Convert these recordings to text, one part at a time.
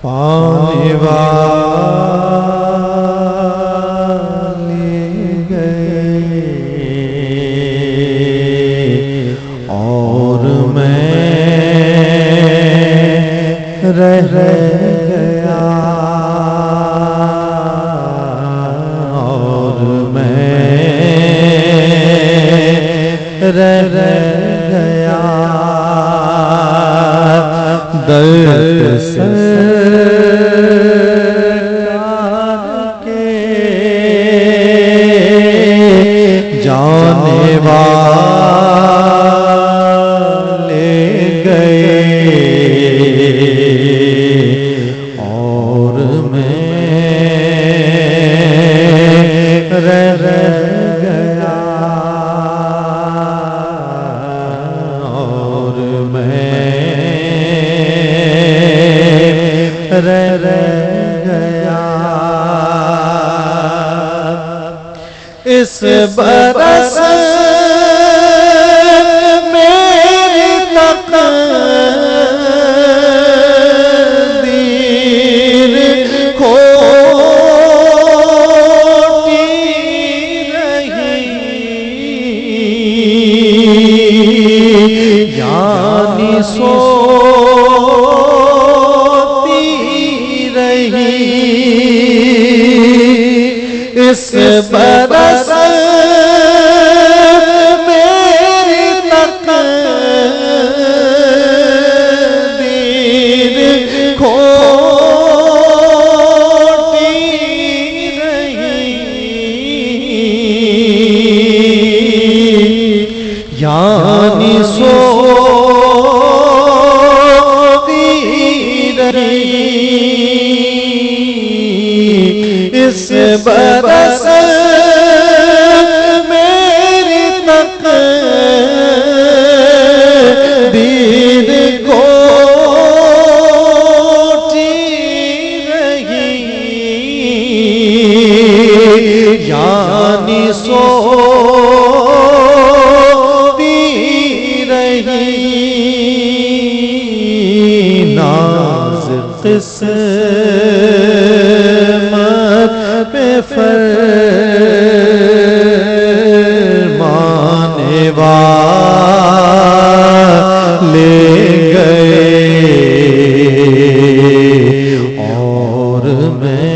पाने वाले गए और मैं रह गया और मैं रह गया दर्द से जाने वाले गए और मैं रह गया और मैं रह गया। इस बरस मेरी तकदीर खोटी रही यानी सोती रही। इस बरस मेरी तकदीर खोटी रही यानी सोती रही। इस बरस मेरी तकदीर खोटी रही यानी सोती रही। नाज़ किस्मत पे फरमाने वाले गए और मैं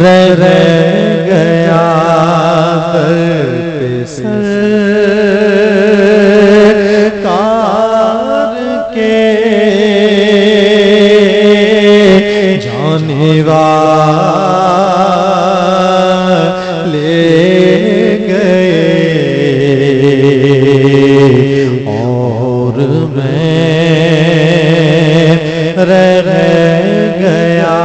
रह गया सरकार के जाने वाले गए और मैं रह गया।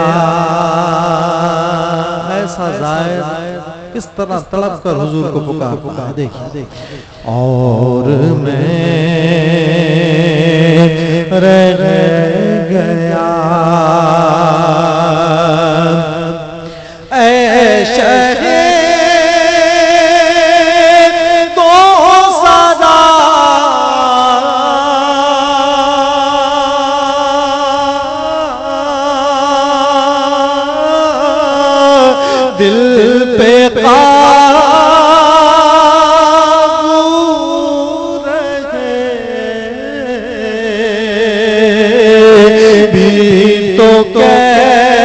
ऐसा जायद किस तरह तड़प कर हुजूर को पुकारता है, देखिए और मैं रह गया। दिल पे काबू रहे भी तो कैसे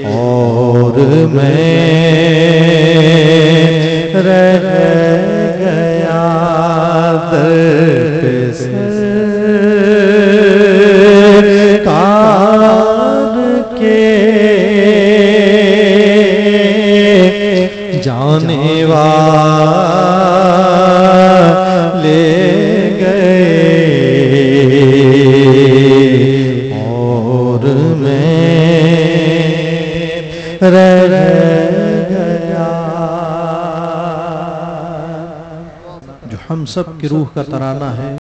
और मैं रह गया दर पे सरकार के, जाने वाले और मैं रह गया। जो हम सब की रूह का तराना है।